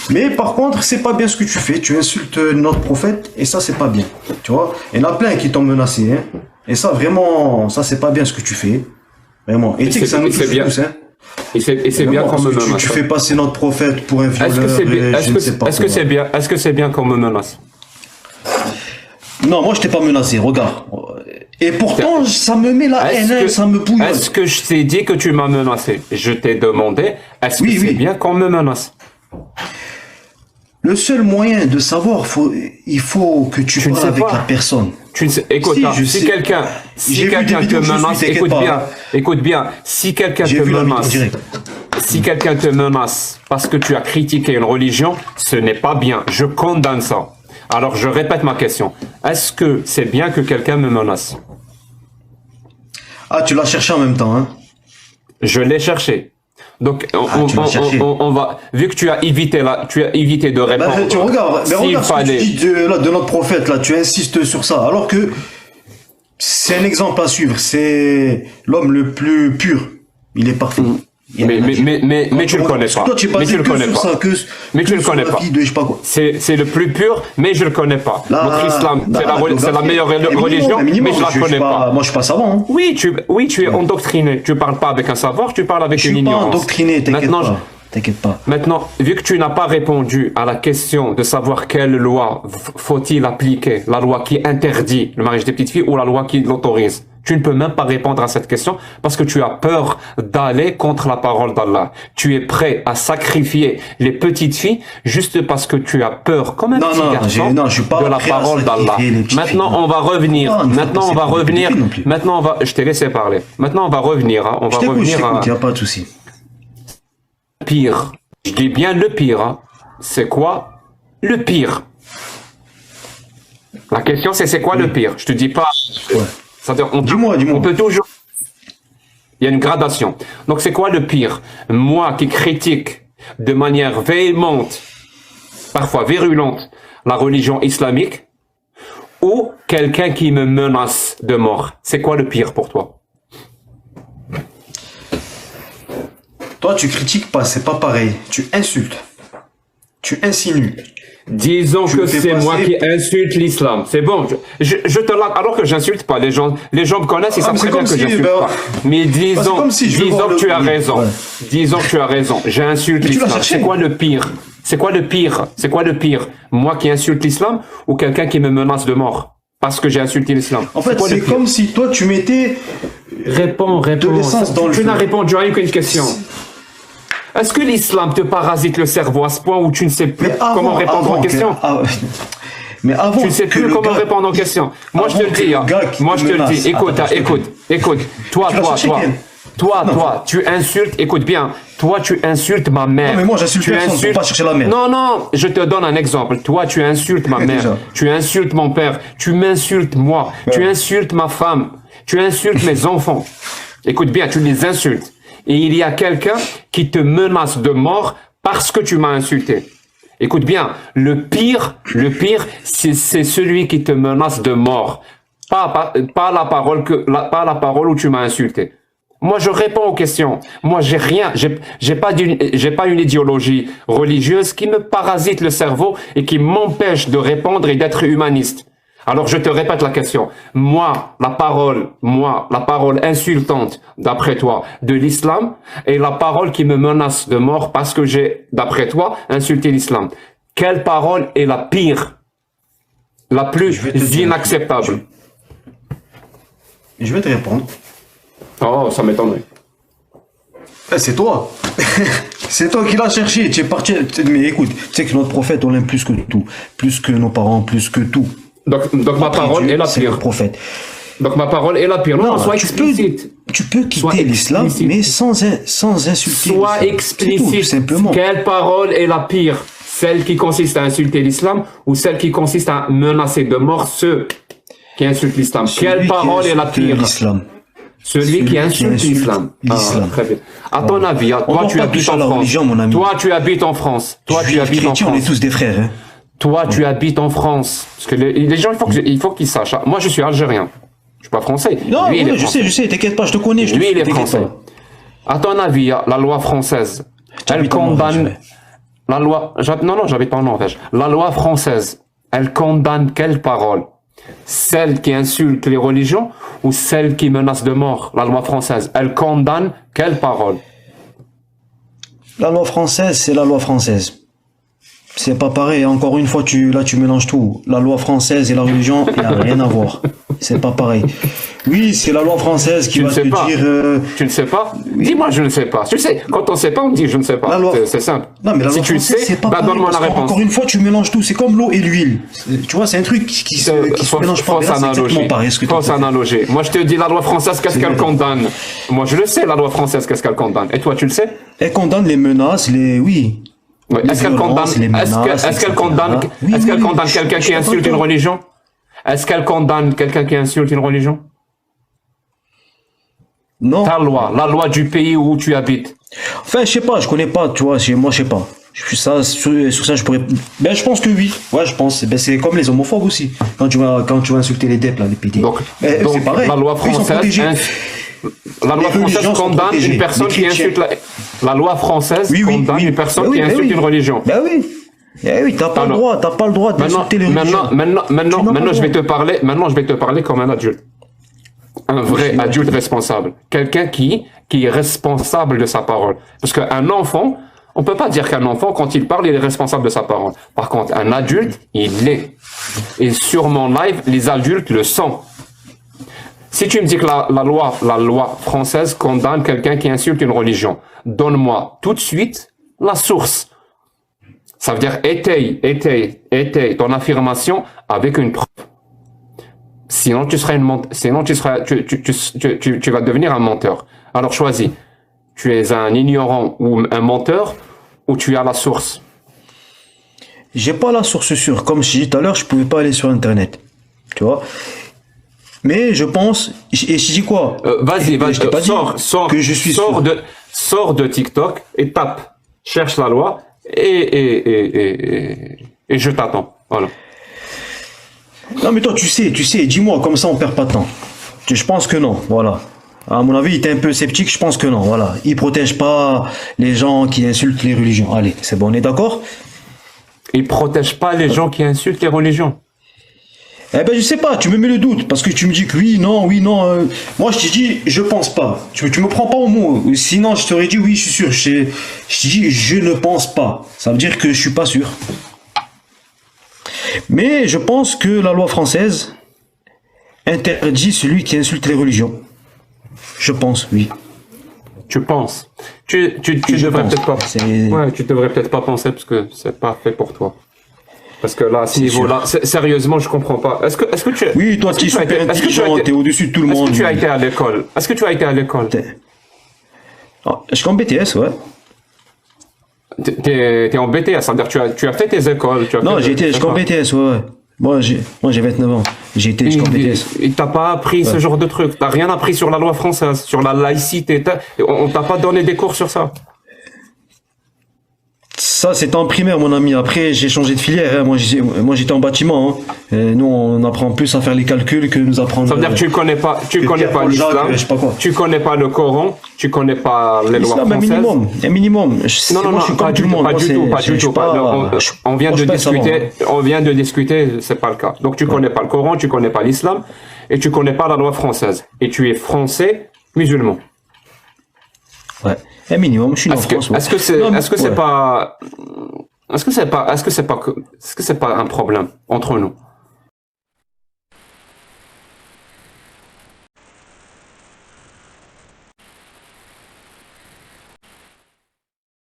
Mais par contre, c'est pas bien ce que tu fais. Tu insultes notre prophète et ça, c'est pas bien. Tu vois? Il y en a plein qui t'ont menacé. Hein. Et ça, vraiment, ça, c'est pas bien ce que tu fais. Vraiment. Et tu sais que ça nous touche tous. Hein. Et c'est bien qu'on me menace. Tu fais passer notre prophète pour un violeur. Est-ce que c'est bien qu'on me menace? Non, moi je t'ai pas menacé, regarde. Et pourtant, ça me met la haine, ça me bouillonne. Est-ce que je t'ai dit que tu m'as menacé? Je t'ai demandé, est-ce que c'est bien qu'on me menace? Le seul moyen de savoir, il faut que tu parles avec la personne. Tu ne sais, écoute, si quelqu'un te menace, écoute bien, si quelqu'un te menace parce que tu as critiqué une religion, ce n'est pas bien. Je condamne ça. Alors, je répète ma question. Est-ce que c'est bien que quelqu'un me menace? Ah, tu l'as cherché en même temps, hein? Je l'ai cherché. Donc, on va, vu que tu as évité de répondre. Bah, tu regardes, ce que tu dis de notre prophète, là, tu insistes sur ça, alors que c'est un exemple à suivre, c'est l'homme le plus pur, il est parfait. Mais tu le connais pas. Mais tu le connais pas. Mais tu le connais pas. C'est le plus pur, mais je le connais pas. Notre islam, c'est la meilleure religion, mais je la connais pas. Moi, je suis pas savant. Hein. Oui, tu es endoctriné. Tu parles pas avec un savoir, tu parles avec une ignorance. Je suis pas endoctriné, t'inquiète pas. Maintenant, vu que tu n'as pas répondu à la question de savoir quelle loi faut-il appliquer, la loi qui interdit le mariage des petites filles ou la loi qui l'autorise, tu ne peux même pas répondre à cette question parce que tu as peur d'aller contre la parole d'Allah. Tu es prêt à sacrifier les petites filles juste parce que tu as peur, comme un petit garçon, de la parole d'Allah. Maintenant, on va revenir. Je t'ai laissé parler. Maintenant, on va revenir. Il n'y a pas de souci. Pire. Je dis bien le pire. Hein. C'est quoi le pire? La question, c'est quoi le pire? Je te dis pas. Ouais. Dis-moi. On peut toujours. Il y a une gradation. Donc, c'est quoi le pire? Moi qui critique de manière véhémente, parfois virulente, la religion islamique, ou quelqu'un qui me menace de mort? C'est quoi le pire pour toi? Toi, tu critiques pas, c'est pas pareil. Tu insultes. Tu insinues. Disons que c'est moi qui insulte l'islam. C'est bon. Je te l'accorde. Alors que j'insulte pas. Les gens me connaissent, ils savent très bien que j'insulte pas. Mais disons que tu as raison. Ouais. Disons que tu as raison. J'insulte l'islam. C'est quoi le pire? C'est quoi le pire? Moi qui insulte l'islam ou quelqu'un qui me menace de mort parce que j'ai insulté l'islam? En fait, c'est comme si toi, tu mettais Réponds. de l'essence dans le jeu. Tu n'as répondu à une question. Est-ce que l'islam te parasite le cerveau à ce point où tu ne sais plus comment répondre aux questions? Mais avant, tu ne sais plus comment répondre aux questions. Moi, je te le dis. Écoute. Toi, tu insultes. Écoute bien. Toi, tu insultes ma mère. Non, mais moi, j'insulte personne. Faut pas chercher la mère. Non. Je te donne un exemple. Toi, tu insultes ma mère. Tu insultes mon père. Tu m'insultes moi. Ouais. Tu insultes ma femme. Tu insultes mes enfants. Écoute bien, tu les insultes. Et il y a quelqu'un qui te menace de mort parce que tu m'as insulté. Écoute bien, le pire, c'est celui qui te menace de mort. Pas la parole où tu m'as insulté. Moi, je réponds aux questions. Moi, j'ai pas une idéologie religieuse qui me parasite le cerveau et qui m'empêche de répondre et d'être humaniste. Alors, je te répète la question. Moi, la parole insultante, d'après toi, de l'islam, et la parole qui me menace de mort parce que j'ai, d'après toi, insulté l'islam. Quelle parole est la pire, la plus inacceptable? Je vais te répondre. Oh, ça m'étonnerait. C'est toi. C'est toi qui l'as cherché. Tu es parti. Mais écoute, tu sais que notre prophète, on l'aime plus que tout. Plus que nos parents, plus que tout. Donc ma parole est la pire. Prophète. Donc ma parole est la pire. Non, sois explicite. Tu peux quitter l'islam, mais sans insulter. Sois explicite. Tout simplement. Quelle parole est la pire? Celle qui consiste à insulter l'islam ou celle qui consiste à menacer de mort ceux qui insultent l'islam? Quelle parole est la pire? Celui qui insulte l'islam. Très bien. À ton avis, toi tu habites en France. Toi tu habites en France. Toi tu habites en France. On est tous des frères. Hein. Toi, tu habites en France. Parce que les gens, il faut qu'ils sachent. Moi, je suis algérien. Je suis pas français. Non, lui, je sais, t'inquiète pas, je te connais. Lui, il est français. À ton avis, la loi française, elle condamne La loi, non, j'habite pas en Norvège. La loi française, elle condamne quelle parole? Celle qui insulte les religions ou celle qui menace de mort? La loi française, elle condamne quelle parole? La loi française, c'est la loi française. C'est pas pareil. Encore une fois, tu mélanges tout. La loi française et la religion, il n'y a rien à voir. C'est pas pareil. Oui, c'est la loi française qui va te dire... Tu ne sais pas? Dis-moi, je ne sais pas. Tu sais, quand on ne sait pas, on dit je ne sais pas. C'est simple. Non, mais la loi française, c'est pas pareil. Donne-moi la réponse. Encore une fois, tu mélanges tout. C'est comme l'eau et l'huile. Tu vois, c'est un truc qui se mélange pas. Fausse analogie. Fausse analogie. Moi, je te dis, la loi française, qu'est-ce qu'elle condamne? Moi, je le sais, la loi française, qu'est-ce qu'elle condamne? Et toi, tu le sais? Elle condamne les menaces, oui. Ouais. Est-ce qu'elle condamne quelqu'un qui insulte une religion? Est-ce qu'elle condamne quelqu'un qui insulte une religion? Non. Ta loi, la loi du pays où tu habites. Enfin, je sais pas, je connais pas, tu vois, moi je sais pas. Sur ça, je pourrais. Ben, je pense que oui. Ouais, je pense. Ben, c'est comme les homophobes aussi. Quand tu vas insulter les DEP, là, les PD. Donc c'est pareil. La loi française. La loi française condamne une personne qui insulte la loi française condamne une personne qui insulte une religion. Ben oui. Eh oui, t'as pas le droit d'insulter les religions. Maintenant, je vais te parler comme un adulte. Un vrai adulte responsable. Quelqu'un qui est responsable de sa parole. Parce qu'un enfant, on peut pas dire qu'un enfant, quand il parle, il est responsable de sa parole. Par contre, un adulte, il l'est. Et sur mon live, les adultes le sont. Si tu me dis que la loi française condamne quelqu'un qui insulte une religion, donne-moi tout de suite la source. Ça veut dire étaye ton affirmation avec une preuve. Sinon, tu vas devenir un menteur. Alors choisis. Tu es un ignorant ou un menteur ou tu as la source? J'ai pas la source sûre. Comme je dis tout à l'heure, je pouvais pas aller sur Internet. Tu vois? Mais je pense, et je dis quoi? Vas-y, sors de TikTok et tape, cherche la loi et je t'attends. Voilà. Non mais toi tu sais, dis-moi, comme ça on perd pas de temps. Je pense que non, voilà. À mon avis, il était un peu sceptique, je pense que non, voilà. Il protège pas les gens qui insultent les religions. Allez, c'est bon, on est d'accord? Il protège pas les gens qui insultent les religions. Eh ben je sais pas, tu me mets le doute, parce que tu me dis que oui, non. Moi je te dis, je pense pas. Tu me prends pas au mot. Sinon je t'aurais dit oui, je suis sûr. Je te dis, je ne pense pas. Ça veut dire que je suis pas sûr. Mais je pense que la loi française interdit celui qui insulte les religions. Je pense, oui. Tu penses? Tu devrais peut-être pas. Ouais, tu devrais peut-être pas penser parce que c'est pas fait pour toi. Parce que là, à ce niveau-là, sérieusement, je comprends pas. Est-ce que tu... Oui, toi, tu es super intelligent, t'es au-dessus de tout le monde. Est-ce que tu as été à l'école? Est-ce que tu as été à l'école? Je suis en BTS, ouais. T'es en BTS, ça veut dire tu as fait tes écoles. Non, je suis en BTS, ouais. Moi, j'ai 29 ans. J'ai été jusqu'en BTS. Et t'as pas appris ce genre de truc. T'as rien appris sur la loi française, sur la laïcité. On t'a pas donné des cours sur ça. Ça, c'était en primaire, mon ami. Après, j'ai changé de filière. Hein. Moi, j'étais en bâtiment. Hein. Et nous, on apprend plus à faire les calculs que nous apprendre. Ça veut dire que tu connais pas l'islam, tu connais pas le Coran, tu connais pas les lois françaises. Un minimum. Non, pas du tout. On vient de discuter, c'est pas le cas. Donc, tu connais pas le Coran, tu connais pas l'islam, et tu connais pas la loi française. Et tu es français, musulman. Ouais. Un minimum, je suis en France. Est-ce que c'est pas un problème entre nous?